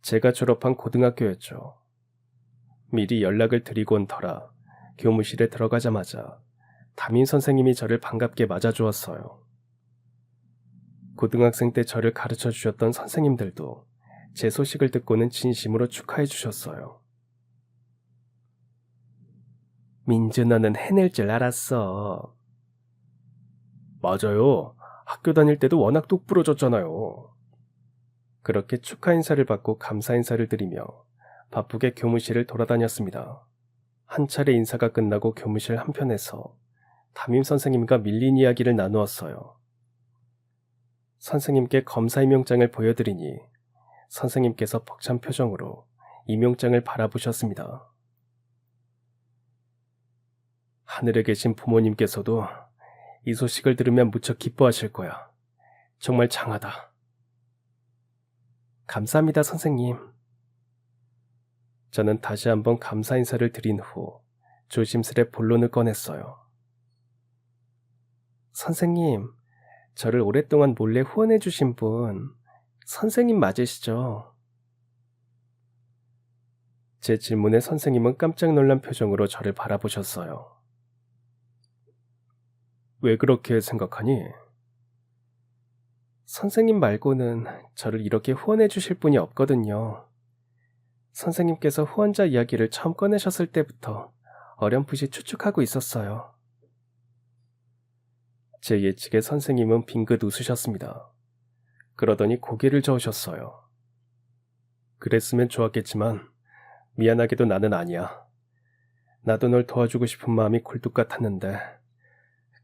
제가 졸업한 고등학교였죠. 미리 연락을 드리고 온 터라 교무실에 들어가자마자 담임 선생님이 저를 반갑게 맞아주었어요. 고등학생 때 저를 가르쳐 주셨던 선생님들도 제 소식을 듣고는 진심으로 축하해 주셨어요. 민주 너는 해낼 줄 알았어. 맞아요. 학교 다닐 때도 워낙 똑부러졌잖아요. 그렇게 축하 인사를 받고 감사 인사를 드리며 바쁘게 교무실을 돌아다녔습니다. 한 차례 인사가 끝나고 교무실 한편에서 담임 선생님과 밀린 이야기를 나누었어요. 선생님께 검사 임용장을 보여드리니 선생님께서 벅찬 표정으로 임용장을 바라보셨습니다. 하늘에 계신 부모님께서도 이 소식을 들으면 무척 기뻐하실 거야. 정말 장하다. 감사합니다, 선생님. 저는 다시 한번 감사 인사를 드린 후 조심스레 본론을 꺼냈어요. 선생님, 저를 오랫동안 몰래 후원해 주신 분, 선생님 맞으시죠? 제 질문에 선생님은 깜짝 놀란 표정으로 저를 바라보셨어요. 왜 그렇게 생각하니? 선생님 말고는 저를 이렇게 후원해 주실 분이 없거든요. 선생님께서 후원자 이야기를 처음 꺼내셨을 때부터 어렴풋이 추측하고 있었어요. 제 예측에 선생님은 빙긋 웃으셨습니다. 그러더니 고개를 저으셨어요. 그랬으면 좋았겠지만 미안하게도 나는 아니야. 나도 널 도와주고 싶은 마음이 굴뚝 같았는데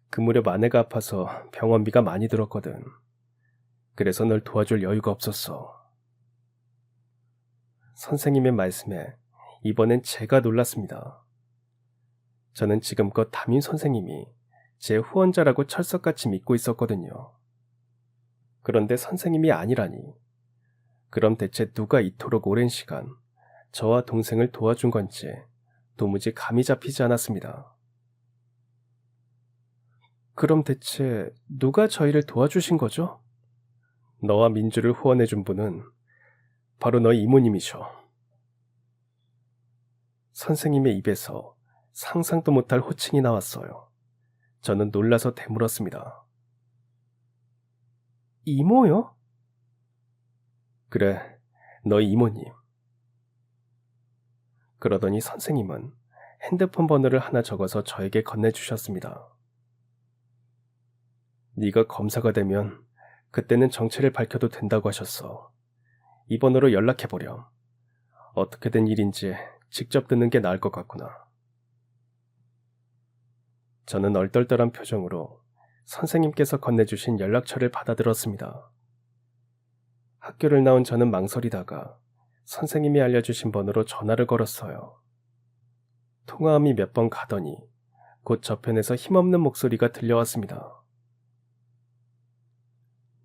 그 무렵 아내가 아파서 병원비가 많이 들었거든. 그래서 널 도와줄 여유가 없었어. 선생님의 말씀에 이번엔 제가 놀랐습니다. 저는 지금껏 담임 선생님이 제 후원자라고 철석같이 믿고 있었거든요. 그런데 선생님이 아니라니. 그럼 대체 누가 이토록 오랜 시간 저와 동생을 도와준 건지 도무지 감이 잡히지 않았습니다. 그럼 대체 누가 저희를 도와주신 거죠? 너와 민주를 후원해준 분은 바로 너희 이모님이셔. 선생님의 입에서 상상도 못할 호칭이 나왔어요. 저는 놀라서 되물었습니다. 이모요? 그래, 너희 이모님. 그러더니 선생님은 핸드폰 번호를 하나 적어서 저에게 건네주셨습니다. 네가 검사가 되면 그때는 정체를 밝혀도 된다고 하셨어. 이 번호로 연락해보렴. 어떻게 된 일인지 직접 듣는 게 나을 것 같구나. 저는 얼떨떨한 표정으로 선생님께서 건네주신 연락처를 받아들었습니다. 학교를 나온 저는 망설이다가 선생님이 알려주신 번호로 전화를 걸었어요. 통화음이 몇 번 가더니 곧 저편에서 힘없는 목소리가 들려왔습니다.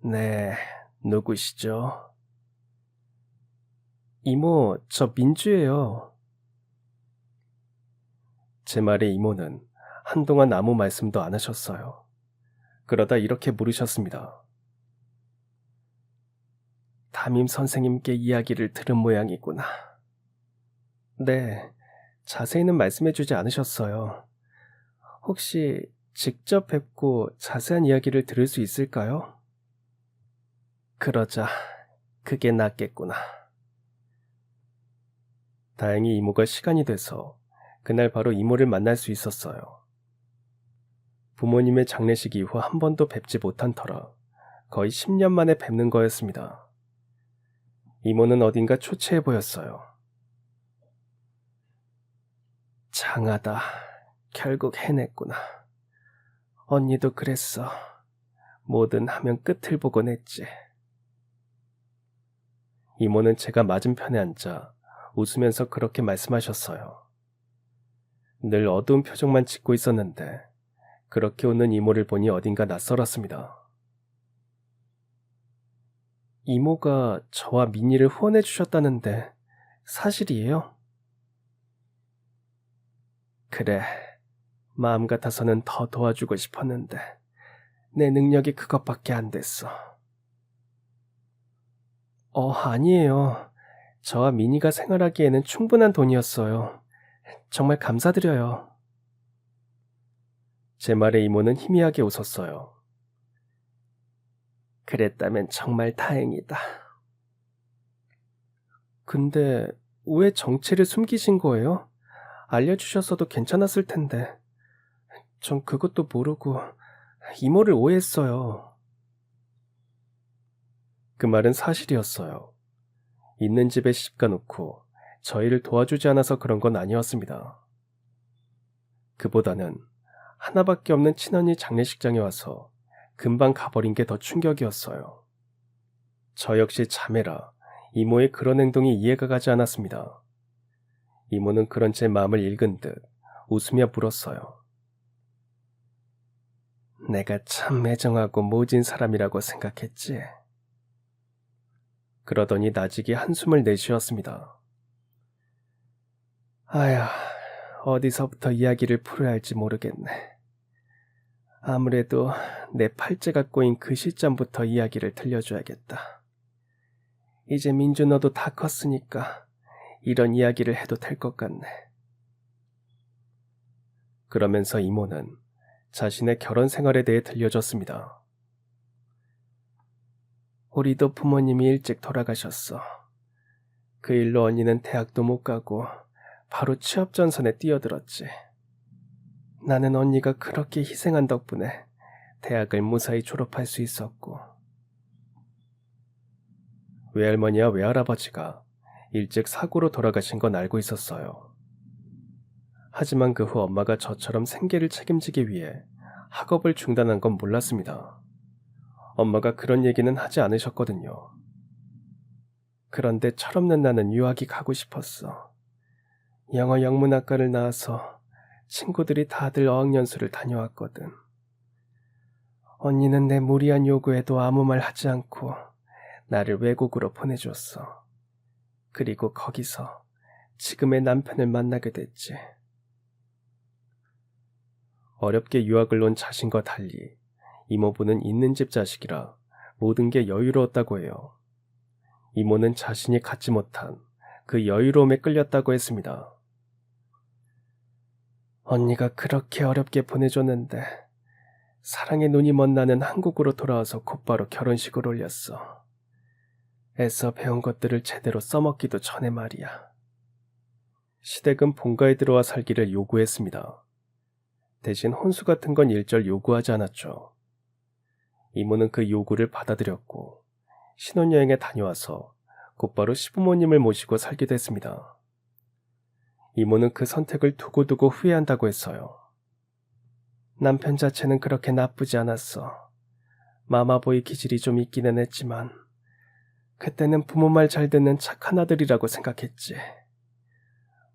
네, 누구시죠? 이모, 저 민주예요. 제 말에 이모는 한동안 아무 말씀도 안 하셨어요. 그러다 이렇게 물으셨습니다. 담임 선생님께 이야기를 들은 모양이구나. 네, 자세히는 말씀해주지 않으셨어요. 혹시 직접 뵙고 자세한 이야기를 들을 수 있을까요? 그러자, 그게 낫겠구나. 다행히 이모가 시간이 돼서 그날 바로 이모를 만날 수 있었어요. 부모님의 장례식 이후 한 번도 뵙지 못한 터라 거의 10년 만에 뵙는 거였습니다. 이모는 어딘가 초췌해 보였어요. 장하다. 결국 해냈구나. 언니도 그랬어. 뭐든 하면 끝을 보곤 했지. 이모는 제가 맞은편에 앉아 웃으면서 그렇게 말씀하셨어요. 늘 어두운 표정만 짓고 있었는데 그렇게 웃는 이모를 보니 어딘가 낯설었습니다. 이모가 저와 민희를 후원해 주셨다는데 사실이에요? 그래, 마음 같아서는 더 도와주고 싶었는데 내 능력이 그것밖에 안 됐어. 아니에요. 저와 민희가 생활하기에는 충분한 돈이었어요. 정말 감사드려요. 제 말에 이모는 희미하게 웃었어요. 그랬다면 정말 다행이다. 근데 왜 정체를 숨기신 거예요? 알려주셨어도 괜찮았을 텐데. 전 그것도 모르고 이모를 오해했어요. 그 말은 사실이었어요. 있는 집에 시집가 놓고 저희를 도와주지 않아서 그런 건 아니었습니다. 그보다는 하나밖에 없는 친언니 장례식장에 와서 금방 가버린 게 더 충격이었어요. 저 역시 자매라 이모의 그런 행동이 이해가 가지 않았습니다. 이모는 그런 제 마음을 읽은 듯 웃으며 물었어요. 내가 참 매정하고 모진 사람이라고 생각했지. 그러더니 나직이 한숨을 내쉬었습니다. 아야, 어디서부터 이야기를 풀어야 할지 모르겠네. 아무래도 내 팔째가 꼬인 그 시점부터 이야기를 들려줘야겠다. 이제 민주 너도 다 컸으니까 이런 이야기를 해도 될 것 같네. 그러면서 이모는 자신의 결혼 생활에 대해 들려줬습니다. 우리도 부모님이 일찍 돌아가셨어. 그 일로 언니는 대학도 못 가고 바로 취업 전선에 뛰어들었지. 나는 언니가 그렇게 희생한 덕분에 대학을 무사히 졸업할 수 있었고, 외할머니와 외할아버지가 일찍 사고로 돌아가신 건 알고 있었어요. 하지만 그 후 엄마가 저처럼 생계를 책임지기 위해 학업을 중단한 건 몰랐습니다. 엄마가 그런 얘기는 하지 않으셨거든요. 그런데 철없는 나는 유학이 가고 싶었어. 영어 영문학과를 나와서 친구들이 다들 어학연수를 다녀왔거든. 언니는 내 무리한 요구에도 아무 말 하지 않고 나를 외국으로 보내줬어. 그리고 거기서 지금의 남편을 만나게 됐지. 어렵게 유학을 온 자신과 달리 이모부는 있는 집 자식이라 모든 게 여유로웠다고 해요. 이모는 자신이 갖지 못한 그 여유로움에 끌렸다고 했습니다. 언니가 그렇게 어렵게 보내줬는데 사랑의 눈이 먼 나는 한국으로 돌아와서 곧바로 결혼식을 올렸어. 애써 배운 것들을 제대로 써먹기도 전에 말이야. 시댁은 본가에 들어와 살기를 요구했습니다. 대신 혼수 같은 건 일절 요구하지 않았죠. 이모는 그 요구를 받아들였고 신혼여행에 다녀와서 곧바로 시부모님을 모시고 살게 됐습니다. 이모는 그 선택을 두고두고 후회한다고 했어요. 남편 자체는 그렇게 나쁘지 않았어. 마마보이 기질이 좀 있기는 했지만 그때는 부모 말 잘 듣는 착한 아들이라고 생각했지.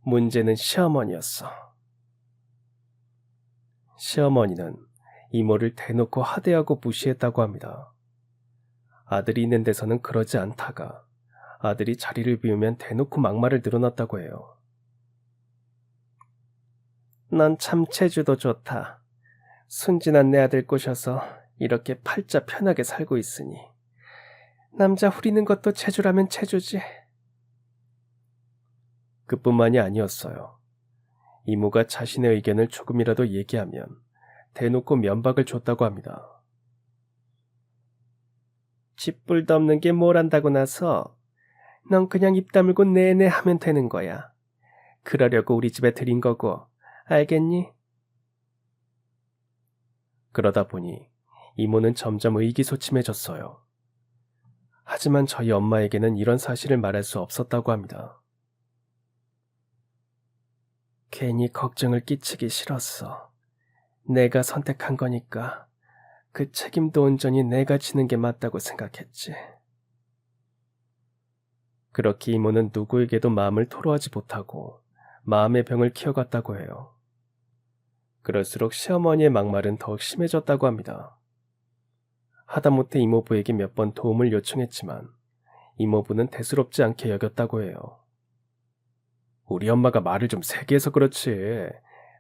문제는 시어머니였어. 시어머니는 이모를 대놓고 하대하고 무시했다고 합니다. 아들이 있는 데서는 그러지 않다가 아들이 자리를 비우면 대놓고 막말을 늘어놨다고 해요. 넌 참 체주도 좋다. 순진한 내 아들 꼬셔서 이렇게 팔자 편하게 살고 있으니 남자 후리는 것도 체주라면 체주지. 그뿐만이 아니었어요. 이모가 자신의 의견을 조금이라도 얘기하면 대놓고 면박을 줬다고 합니다. 쥐뿔도 없는 게 뭘 안다고 나서 넌 그냥 입 다물고 네네 하면 되는 거야. 그러려고 우리 집에 들인 거고, 알겠니? 그러다 보니 이모는 점점 의기소침해졌어요. 하지만 저희 엄마에게는 이런 사실을 말할 수 없었다고 합니다. 괜히 걱정을 끼치기 싫었어. 내가 선택한 거니까 그 책임도 온전히 내가 지는 게 맞다고 생각했지. 그렇게 이모는 누구에게도 마음을 토로하지 못하고 마음의 병을 키워갔다고 해요. 그럴수록 시어머니의 막말은 더욱 심해졌다고 합니다. 하다못해 이모부에게 몇 번 도움을 요청했지만 이모부는 대수롭지 않게 여겼다고 해요. 우리 엄마가 말을 좀 세게 해서 그렇지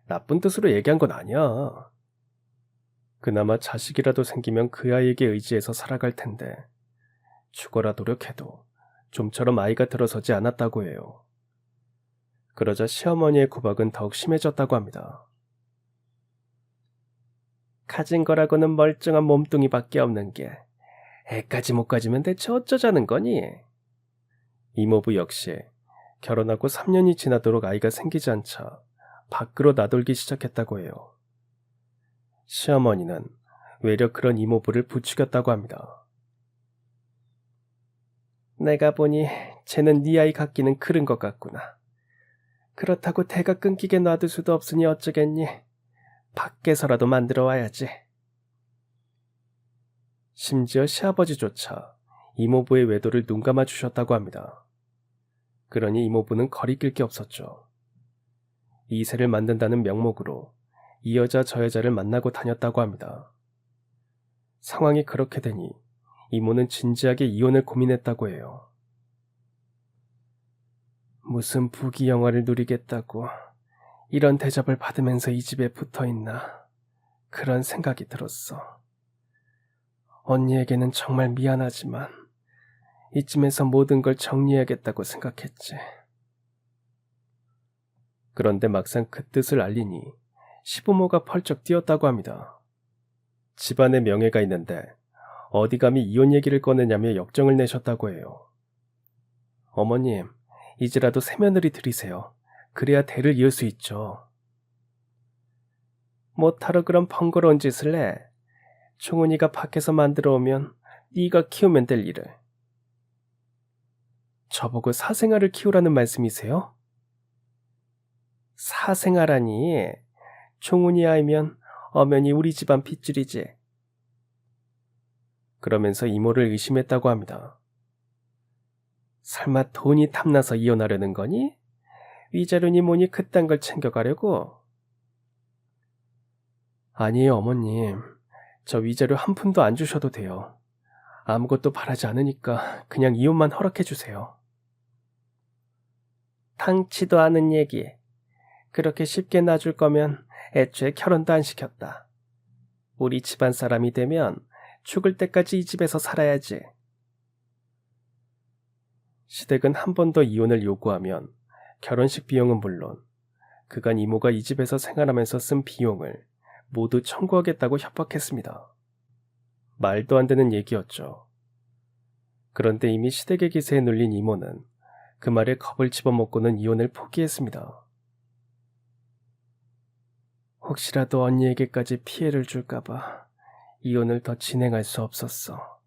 나쁜 뜻으로 얘기한 건 아니야. 그나마 자식이라도 생기면 그 아이에게 의지해서 살아갈 텐데 죽어라 노력해도 좀처럼 아이가 들어서지 않았다고 해요. 그러자 시어머니의 구박은 더욱 심해졌다고 합니다. 가진 거라고는 멀쩡한 몸뚱이밖에 없는 게 애까지 못 가지면 대체 어쩌자는 거니? 이모부 역시 결혼하고 3년이 지나도록 아이가 생기지 않자 밖으로 나돌기 시작했다고 해요. 시어머니는 외려 그런 이모부를 부추겼다고 합니다. 내가 보니 쟤는 네 아이 갖기는 그른 것 같구나. 그렇다고 대가 끊기게 놔둘 수도 없으니 어쩌겠니? 밖에서라도 만들어 와야지. 심지어 시아버지조차 이모부의 외도를 눈감아 주셨다고 합니다. 그러니 이모부는 거리낄 게 없었죠. 이세를 만든다는 명목으로 이 여자 저 여자를 만나고 다녔다고 합니다. 상황이 그렇게 되니 이모는 진지하게 이혼을 고민했다고 해요. 무슨 부귀 영화를 누리겠다고 이런 대접을 받으면서 이 집에 붙어있나. 그런 생각이 들었어. 언니에게는 정말 미안하지만 이쯤에서 모든 걸 정리해야겠다고 생각했지. 그런데 막상 그 뜻을 알리니 시부모가 펄쩍 뛰었다고 합니다. 집안에 명예가 있는데 어디 감히 이혼 얘기를 꺼내냐며 역정을 내셨다고 해요. 어머님, 이제라도 새며느리 들이세요. 그래야 대를 이을 수 있죠. 못하러 그런 번거로운 짓을 해. 종훈이가 밖에서 만들어 오면 네가 키우면 될 일을. 저보고 사생아를 키우라는 말씀이세요? 사생아라니, 종훈이 아이면 엄연히 우리 집안 핏줄이지. 그러면서 이모를 의심했다고 합니다. 설마 돈이 탐나서 이혼하려는 거니? 위자료니 뭐니 그딴 걸 챙겨가려고? 아니에요, 어머님. 저 위자료 한 푼도 안 주셔도 돼요. 아무것도 바라지 않으니까 그냥 이혼만 허락해 주세요. 당치도 않은 얘기. 그렇게 쉽게 놔줄 거면 애초에 결혼도 안 시켰다. 우리 집안 사람이 되면 죽을 때까지 이 집에서 살아야지. 시댁은 한 번 더 이혼을 요구하면 결혼식 비용은 물론 그간 이모가 이 집에서 생활하면서 쓴 비용을 모두 청구하겠다고 협박했습니다. 말도 안 되는 얘기였죠. 그런데 이미 시댁의 기세에 눌린 이모는 그 말에 겁을 집어먹고는 이혼을 포기했습니다. 혹시라도 언니에게까지 피해를 줄까봐 이혼을 더 진행할 수 없었어.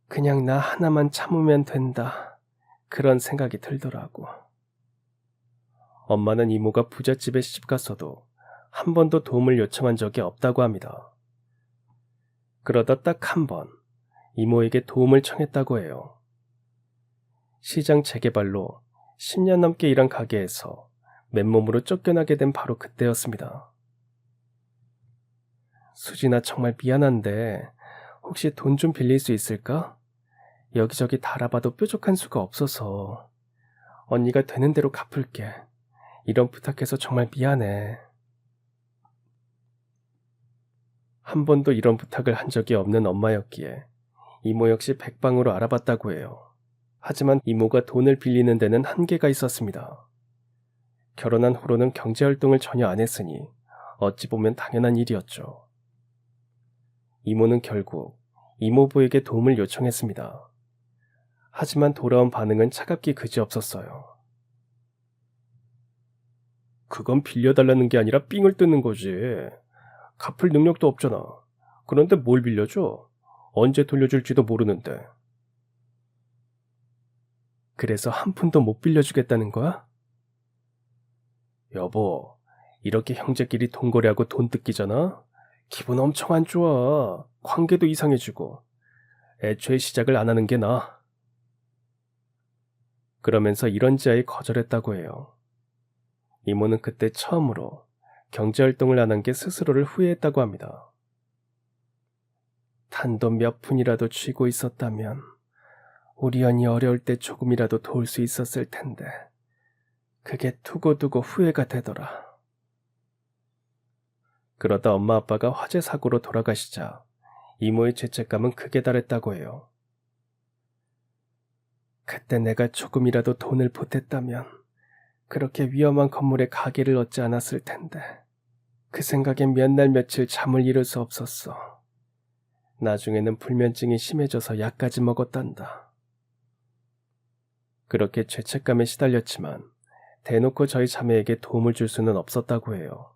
그냥 나 하나만 참으면 된다. 그런 생각이 들더라고. 엄마는 이모가 부잣집에 시집갔어도 한 번도 도움을 요청한 적이 없다고 합니다. 그러다 딱 한 번 이모에게 도움을 청했다고 해요. 시장 재개발로 10년 넘게 일한 가게에서 맨몸으로 쫓겨나게 된 바로 그때였습니다. 수진아, 정말 미안한데 혹시 돈 좀 빌릴 수 있을까? 여기저기 다 알아봐도 뾰족한 수가 없어서. 언니가 되는 대로 갚을게. 이런 부탁해서 정말 미안해. 한 번도 이런 부탁을 한 적이 없는 엄마였기에 이모 역시 백방으로 알아봤다고 해요. 하지만 이모가 돈을 빌리는 데는 한계가 있었습니다. 결혼한 후로는 경제활동을 전혀 안 했으니 어찌 보면 당연한 일이었죠. 이모는 결국 이모부에게 도움을 요청했습니다. 하지만 돌아온 반응은 차갑기 그지없었어요. 그건 빌려달라는 게 아니라 삥을 뜯는 거지. 갚을 능력도 없잖아. 그런데 뭘 빌려줘? 언제 돌려줄지도 모르는데. 그래서 한 푼도 못 빌려주겠다는 거야? 여보, 이렇게 형제끼리 돈거래하고 돈 뜯기잖아? 기분 엄청 안 좋아. 관계도 이상해지고. 애초에 시작을 안 하는 게 나아. 그러면서 이런지아에 거절했다고 해요. 이모는 그때 처음으로 경제활동을 안 한 게 스스로를 후회했다고 합니다. 단돈 몇 푼이라도 쥐고 있었다면 우리 언니 어려울 때 조금이라도 도울 수 있었을 텐데 그게 두고두고 후회가 되더라. 그러다 엄마 아빠가 화재 사고로 돌아가시자 이모의 죄책감은 극에 달했다고 해요. 그때 내가 조금이라도 돈을 보탰다면 그렇게 위험한 건물에 가게를 얻지 않았을 텐데 그 생각에 몇 날 며칠 잠을 이룰 수 없었어. 나중에는 불면증이 심해져서 약까지 먹었단다. 그렇게 죄책감에 시달렸지만 대놓고 저희 자매에게 도움을 줄 수는 없었다고 해요.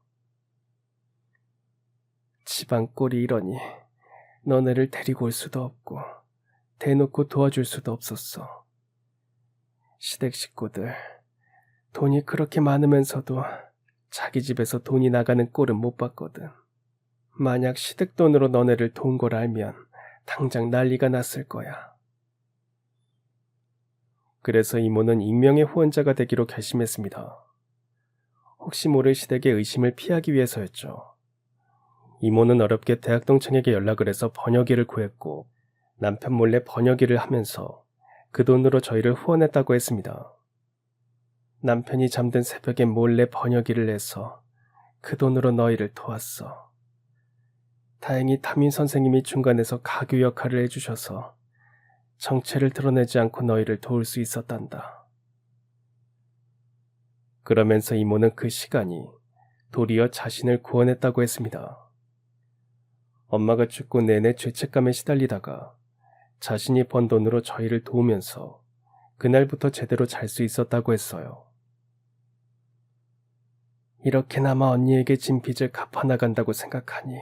집안 꼴이 이러니 너네를 데리고 올 수도 없고 대놓고 도와줄 수도 없었어. 시댁 식구들 돈이 그렇게 많으면서도 자기 집에서 돈이 나가는 꼴은 못 봤거든. 만약 시댁 돈으로 너네를 도운 걸 알면 당장 난리가 났을 거야. 그래서 이모는 익명의 후원자가 되기로 결심했습니다. 혹시 모를 시댁의 의심을 피하기 위해서였죠. 이모는 어렵게 대학동창에게 연락을 해서 번역일을 구했고 남편 몰래 번역일을 하면서 그 돈으로 저희를 후원했다고 했습니다. 남편이 잠든 새벽에 몰래 번역일을 해서 그 돈으로 너희를 도왔어. 다행히 담임 선생님이 중간에서 가교 역할을 해주셔서 정체를 드러내지 않고 너희를 도울 수 있었단다. 그러면서 이모는 그 시간이 도리어 자신을 구원했다고 했습니다. 엄마가 죽고 내내 죄책감에 시달리다가 자신이 번 돈으로 저희를 도우면서 그날부터 제대로 잘 수 있었다고 했어요. 이렇게나마 언니에게 진 빚을 갚아나간다고 생각하니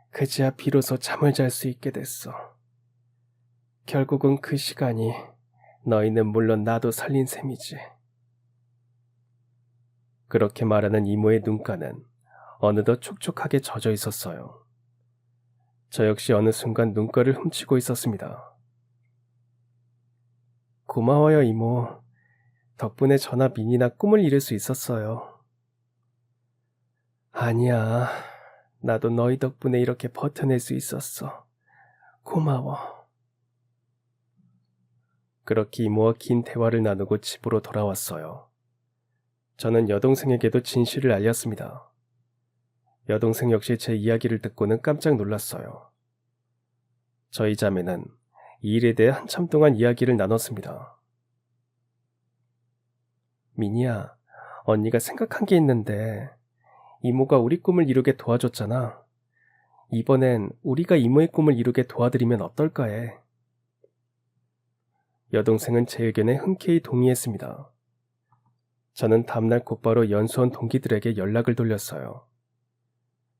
그제야 비로소 잠을 잘 수 있게 됐어. 결국은 그 시간이 너희는 물론 나도 살린 셈이지. 그렇게 말하는 이모의 눈가는 어느덧 촉촉하게 젖어 있었어요. 저 역시 어느 순간 눈가를 훔치고 있었습니다. 고마워요, 이모. 덕분에 저나 민이나 꿈을 이룰 수 있었어요. 아니야. 나도 너희 덕분에 이렇게 버텨낼 수 있었어. 고마워. 그렇게 이모와 긴 대화를 나누고 집으로 돌아왔어요. 저는 여동생에게도 진실을 알렸습니다. 여동생 역시 제 이야기를 듣고는 깜짝 놀랐어요. 저희 자매는 이 일에 대해 한참 동안 이야기를 나눴습니다. 민이야, 언니가 생각한 게 있는데 이모가 우리 꿈을 이루게 도와줬잖아. 이번엔 우리가 이모의 꿈을 이루게 도와드리면 어떨까 해. 여동생은 제 의견에 흔쾌히 동의했습니다. 저는 다음날 곧바로 연수원 동기들에게 연락을 돌렸어요.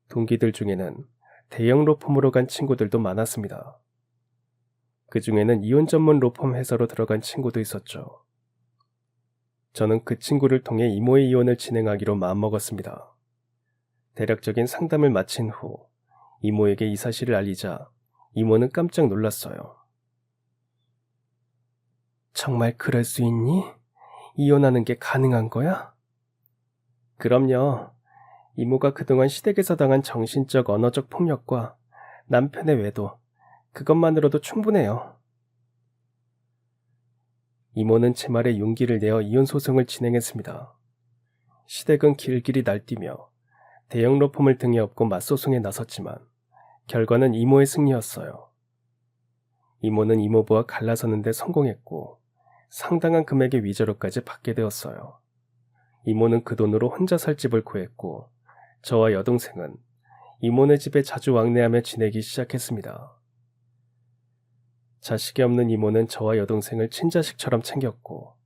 동기들 중에는 대형 로펌으로 간 친구들도 많았습니다. 그 중에는 이혼 전문 로펌 회사로 들어간 친구도 있었죠. 저는 그 친구를 통해 이모의 이혼을 진행하기로 마음먹었습니다. 대략적인 상담을 마친 후 이모에게 이 사실을 알리자 이모는 깜짝 놀랐어요. 정말 그럴 수 있니? 이혼하는 게 가능한 거야? 그럼요. 이모가 그동안 시댁에서 당한 정신적, 언어적 폭력과 남편의 외도, 그것만으로도 충분해요. 이모는 제 말에 용기를 내어 이혼 소송을 진행했습니다. 시댁은 길길이 날뛰며 대형 로펌을 등에 업고 맞소송에 나섰지만 결과는 이모의 승리였어요. 이모는 이모부와 갈라서는 데 성공했고 상당한 금액의 위자료까지 받게 되었어요. 이모는 그 돈으로 혼자 살 집을 구했고 저와 여동생은 이모네 집에 자주 왕래하며 지내기 시작했습니다. 자식이 없는 이모는 저와 여동생을 친자식처럼 챙겼고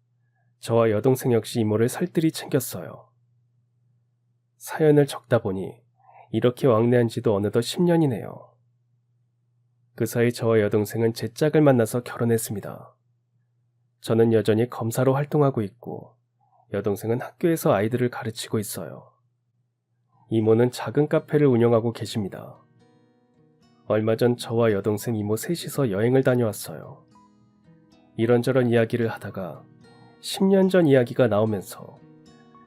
저와 여동생 역시 이모를 살뜰히 챙겼어요. 사연을 적다 보니 이렇게 왕래한 지도 어느덧 10년이네요. 그 사이 저와 여동생은 제 짝을 만나서 결혼했습니다. 저는 여전히 검사로 활동하고 있고 여동생은 학교에서 아이들을 가르치고 있어요. 이모는 작은 카페를 운영하고 계십니다. 얼마 전 저와 여동생 이모 셋이서 여행을 다녀왔어요. 이런저런 이야기를 하다가 10년 전 이야기가 나오면서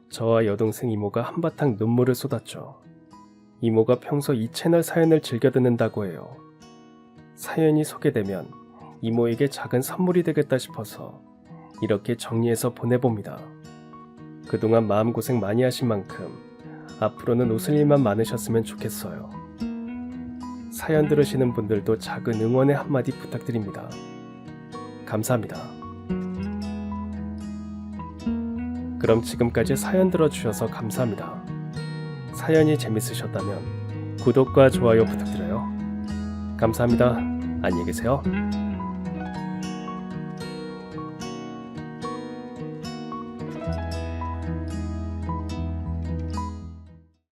저와 여동생 이모가 한바탕 눈물을 쏟았죠. 이모가 평소 이 채널 사연을 즐겨 듣는다고 해요. 사연이 소개되면 이모에게 작은 선물이 되겠다 싶어서 이렇게 정리해서 보내봅니다. 그동안 마음고생 많이 하신 만큼 앞으로는 웃을 일만 많으셨으면 좋겠어요. 사연 들으시는 분들도 작은 응원의 한마디 부탁드립니다. 감사합니다. 그럼 지금까지 사연 들어주셔서 감사합니다. 사연이 재밌으셨다면 구독과 좋아요 부탁드려요. 감사합니다. 안녕히 계세요.